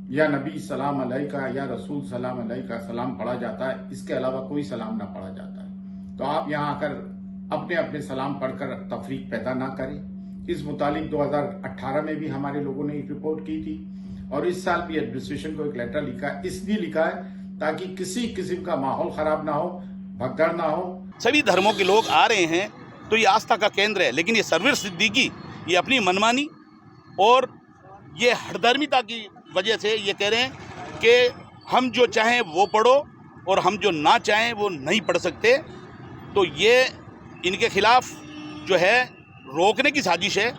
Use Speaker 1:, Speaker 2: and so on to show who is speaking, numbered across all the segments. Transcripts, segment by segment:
Speaker 1: या नबी सलाम अलैका या रसूल सलाम अलैका सलाम पढ़ा जाता है, इसके अलावा कोई सलाम ना पढ़ा जाता है। तो आप यहाँ आकर अपने अपने सलाम पढ़कर तफरीक पैदा ना करें। इस मुतालिक 2018 में भी हमारे लोगों ने एक रिपोर्ट की थी और इस साल भी एडमिनिस्ट्रेशन को एक लेटर लिखा, इसलिए लिखा है ताकि किसी किस्म का माहौल खराब ना हो, भगदड़ ना हो।
Speaker 2: सभी धर्मों के लोग आ रहे हैं तो ये आस्था का केंद्र है, लेकिन ये सरवर सिद्दीकी ये अपनी मनमानी और ये हठधर्मिता की वजह से ये कह रहे हैं कि हम जो चाहें वो पढ़ो और हम जो ना चाहें वो नहीं पढ़ सकते। तो ये इनके खिलाफ जो है रोकने की साजिश है।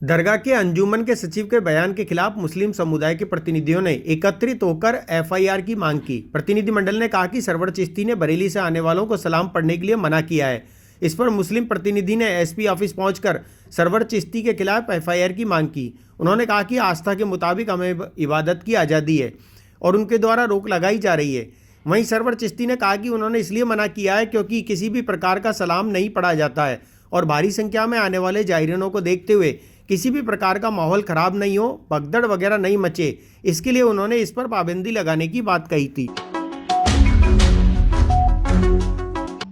Speaker 3: दरगाह के अंजुमन के सचिव के बयान के खिलाफ मुस्लिम समुदाय के प्रतिनिधियों ने एकत्रित होकर एफआईआर की मांग की। प्रतिनिधिमंडल ने कहा कि सरवर चिश्ती ने बरेली से आने वालों को सलाम पढ़ने के लिए मना किया है। इस पर मुस्लिम प्रतिनिधि ने एसपी ऑफिस पहुंचकर सरवर चिश्ती के खिलाफ एफआईआर की मांग की। उन्होंने कहा कि आस्था के मुताबिक हमें इबादत की आज़ादी है और उनके द्वारा रोक लगाई जा रही है। वहीं सरवर चिश्ती ने कहा कि उन्होंने इसलिए मना किया है क्योंकि किसी भी प्रकार का सलाम नहीं पढ़ा जाता है और भारी संख्या में आने वाले जायरीनों को देखते हुए किसी भी प्रकार का माहौल खराब नहीं हो, भगदड़ वगैरह नहीं मचे, इसके लिए उन्होंने इस पर पाबंदी लगाने की बात कही थी।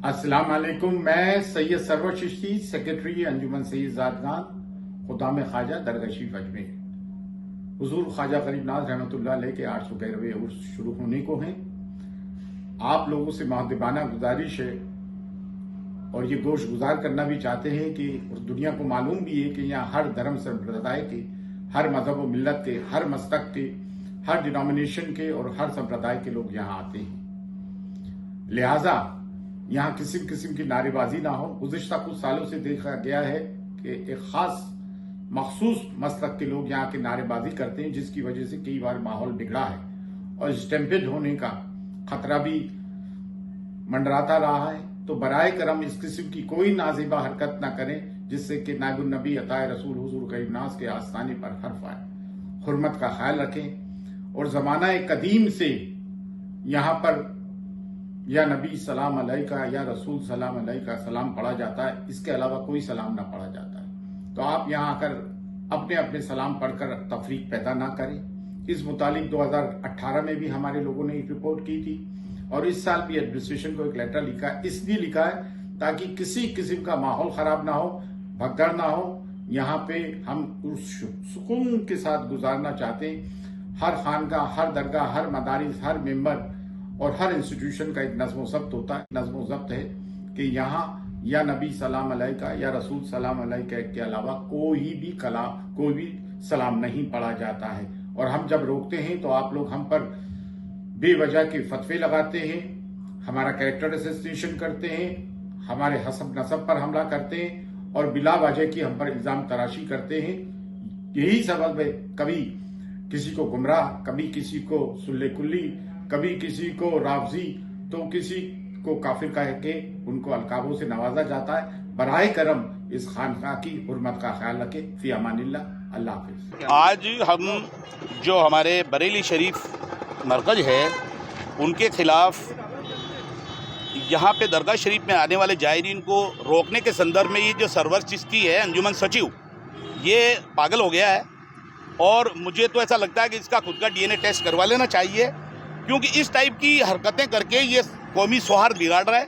Speaker 1: अस्सलाम वालेकुम, मैं सैयद सरवर चिश्ती, सेक्रेटरी अंजुमन सैयद ज़ादगान खुदाम ख्वाजा दरगाह शरीफ अजमेर। हुजूर ख्वाजा गरीब नाज रहमतुल्लाह अलैह के 811वें उर्स शुरू होने को हैं। आप लोगों से मुअद्दबाना गुजारिश है और ये गोश गुजार करना भी चाहते हैं कि दुनिया को मालूम भी है कि यहाँ हर धर्म संप्रदाय के, हर मजहब व मिल्लत के, हर मस्तक के, हर डिनोमिनेशन के और हर संप्रदाय के लोग यहाँ आते हैं। लिहाजा यहाँ किसी किस्म की नारेबाजी ना हो। गुज़िश्ता कुछ सालों से देखा गया है कि एक खास मखसूस मस्तक के लोग यहाँ के नारेबाजी करते हैं, जिसकी वजह से कई बार माहौल बिगड़ा है और स्टैम्पेड होने का खतरा भी मंडराता रहा है। तो बराए करम इस किस्म की कोई नाजिबा हरकत ना करें जिससे कि नायबुन नबी अताए रसूल हुजूर गरीब नाज के आस्ताने पर हर्फ आए। हुर्मत का ख्याल रखें और जमाना कदीम से यहाँ पर या नबी सलाम अलैका या रसूल सलाम अलैका सलाम पढ़ा जाता है, इसके अलावा कोई सलाम ना पढ़ा जाता है। तो आप यहाँ आकर अपने अपने सलाम पढ़कर तफरीक पैदा ना करें। इस मुतालिक 2018 में भी हमारे लोगों ने एक रिपोर्ट की थी और इस साल भी एडमिनिस्ट्रेशन को एक लेटर लिखा, इसलिए लिखा है ताकि किसी किस्म का माहौल खराब ना हो, भगदड़ ना हो। यहाँ पे हम उस सुकून के साथ गुजारना चाहते हैं। हर खानकाह, हर दरगाह, हर मदारिस, हर मेंबर और हर इंस्टीट्यूशन का एक नज़्म ज़ब्त होता है। नज़्म ज़ब्त है कि यहाँ या नबी सलाम अलैका या रसूल सलाम अलैका के अलावा कोई भी सलाम नहीं पढ़ा जाता है। और हम जब रोकते हैं तो आप लोग हम पर बेवजह के फतवे लगाते हैं, हमारा कैरेक्टर असैसिनेशन करते हैं, हमारे हसब नसब पर हमला करते हैं और बिला वजह की हम पर इल्जाम तराशी करते हैं। यही सबब है, कभी किसी को गुमराह, कभी किसी को सुल्ले कुल्ली, कभी किसी को रावजी, तो किसी को काफिर कह के उनको अलकाबों से नवाजा जाता है। बराए करम इस खानका की हुर्मत का ख्याल रखे। फी अमानिल्लाह, अल्लाह हाफिज।
Speaker 2: आज हम जो हमारे बरेली शरीफ मरकज है उनके खिलाफ यहाँ पे दरगाह शरीफ में आने वाले जायरीन को रोकने के संदर्भ में ये जो सरवर चिश्ती है अंजुमन सचिव, ये पागल हो गया है और मुझे तो ऐसा लगता है कि इसका खुद का डीएनए टेस्ट करवा लेना चाहिए, क्योंकि इस टाइप की हरकतें करके ये कौमी सौहार्द बिगाड़ रहा है।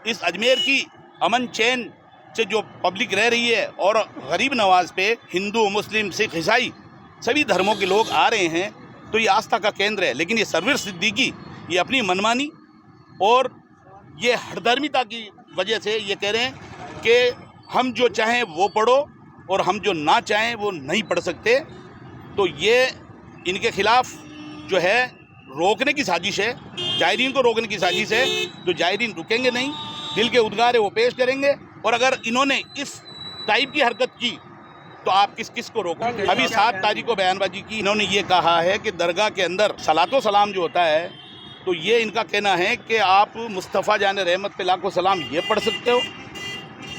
Speaker 2: इस अजमेर की अमन चैन से जो पब्लिक रह रही है और गरीब नवाज पे हिंदू, मुस्लिम, सिख, ईसाई सभी धर्मों के लोग आ रहे हैं, तो ये आस्था का केंद्र है। लेकिन ये सरवर सिद्दीकी ये अपनी मनमानी और ये हठधर्मिता की वजह से ये कह रहे हैं कि हम जो चाहें वो पढ़ो और हम जो ना चाहें वो नहीं पढ़ सकते। तो ये इनके खिलाफ जो है रोकने की साजिश है, जायरीन को रोकने की साजिश है। तो जायरीन रुकेंगे नहीं, दिल के उद्गार है वो पेश करेंगे। और अगर इन्होंने इस टाइप की हरकत की तो आप किस किस को रोकोगे। अभी 7 तारीख को बयानबाजी की, इन्होंने ये कहा है कि दरगाह के अंदर सलातो सलाम जो होता है, तो ये इनका कहना है कि आप मुस्तफ़ा जान रहमत पे लाखों सलाम ये पढ़ सकते हो,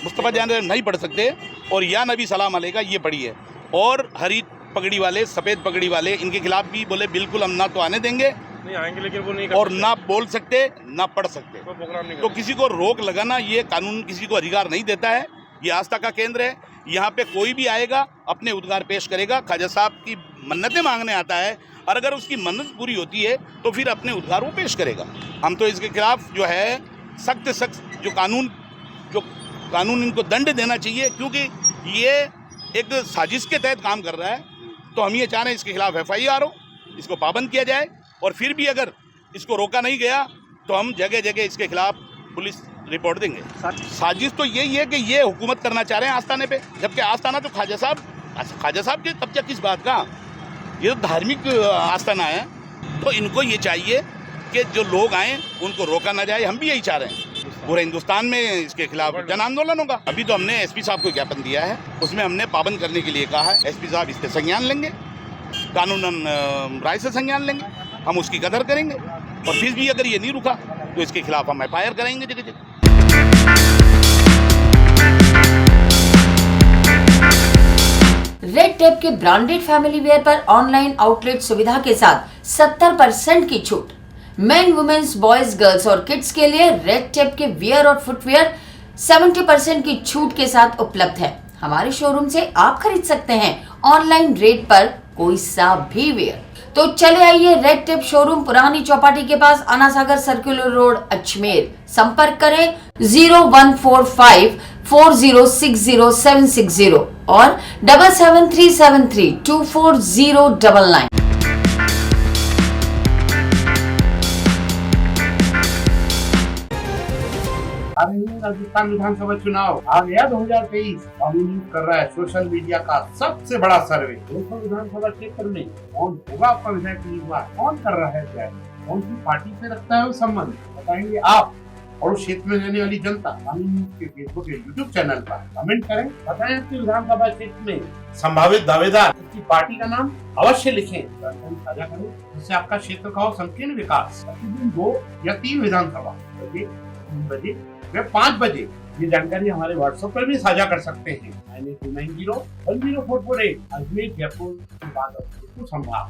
Speaker 2: मुस्तफ़ा जान नहीं पढ़ सकते, और या नबी सलाम अलैका ये पढ़िए। और हरी पगड़ी वाले, सफ़ेद पगड़ी वाले, इनके खिलाफ भी बोले बिल्कुल हम ना तो आने देंगे, नहीं आएंगे, लेकिन वो नहीं और ना बोल सकते ना पढ़ सकते, प्रोग्राम नहीं। तो किसी को रोक लगाना ये कानून किसी को अधिकार नहीं देता है। ये आस्था का केंद्र है, यहाँ पे कोई भी आएगा अपने उद्गार पेश करेगा। ख्वाजा साहब की मन्नतें मांगने आता है और अगर उसकी मन्नत पूरी होती है तो फिर अपने उद्गार वो पेश करेगा। हम तो इसके खिलाफ जो है सख्त जो कानून इनको दंड देना चाहिए, क्योंकि ये एक साजिश के तहत काम कर रहा है। तो हम ये चाह रहे हैं इसके खिलाफ FIR हो, इसको पाबंद किया जाए, और फिर भी अगर इसको रोका नहीं गया तो हम जगह जगह इसके खिलाफ पुलिस रिपोर्ट देंगे। साजिश तो यही है कि ये हुकूमत करना चाह रहे हैं आस्थाने पे, जबकि आस्थाना तो ख्वाजा साहब के कब्जा किस बात का, ये तो धार्मिक आस्थाना है। तो इनको ये चाहिए कि जो लोग आए उनको रोका ना जाए। हम भी यही चाह रहे हैं। पूरे हिंदुस्तान में इसके खिलाफ जन आंदोलन होगा। अभी तो हमने SP साहब को ज्ञापन दिया है, उसमें हमने पाबंद करने के लिए कहा है। SP साहब इस पर संज्ञान लेंगे, कानूनन राय से संज्ञान लेंगे, हम उसकी कदर करेंगे, और फिर भी अगर ये नहीं रुका तो इसके खिलाफ हम FIR कराएंगे जगह जगह।
Speaker 4: रेड टेप के ब्रांडेड फैमिली वेयर पर ऑनलाइन आउटलेट सुविधा के साथ 70% की छूट। मेन, वुमेन्स, बॉयज, गर्ल्स और किड्स के लिए रेड टेप के वियर और फुटवेयर 70% की छूट के साथ उपलब्ध है। हमारे शोरूम से आप खरीद सकते हैं ऑनलाइन रेट पर कोई सा भी वेयर। तो चले आइए रेड टेप शोरूम, पुरानी चौपाटी के पास, आना सागर सर्कुलर रोड, अजमेर। संपर्क करें 01454060760 और 7737324099।
Speaker 1: राजस्थान विधानसभा चुनाव आ गया 2023। न्यूज कर रहा है सोशल मीडिया का सबसे बड़ा सर्वे। 200 विधानसभा क्षेत्र में कौन होगा आपका विधायक उम्मीदवार, कौन कर रहा है तैयारी, कौन सी पार्टी से रखता है वो संबंध, बताएंगे आप और उस क्षेत्र में रहने वाली जनता। न्यूज के फेसबुक या यूट्यूब चैनल पर कमेंट करें, बताएं आपके विधानसभा क्षेत्र में संभावित दावेदार की पार्टी का नाम अवश्य लिखें, जानकारी साझा करें, जिससे आपका क्षेत्र का हो संकीर्ण विकास। प्रतिदिन 2 या 3 विधानसभा, 3 बजे व 5 बजे ये जानकारी हमारे WhatsApp पर भी साझा कर सकते हैं। 9829010448 अजमेर, जयपुर, संभाग।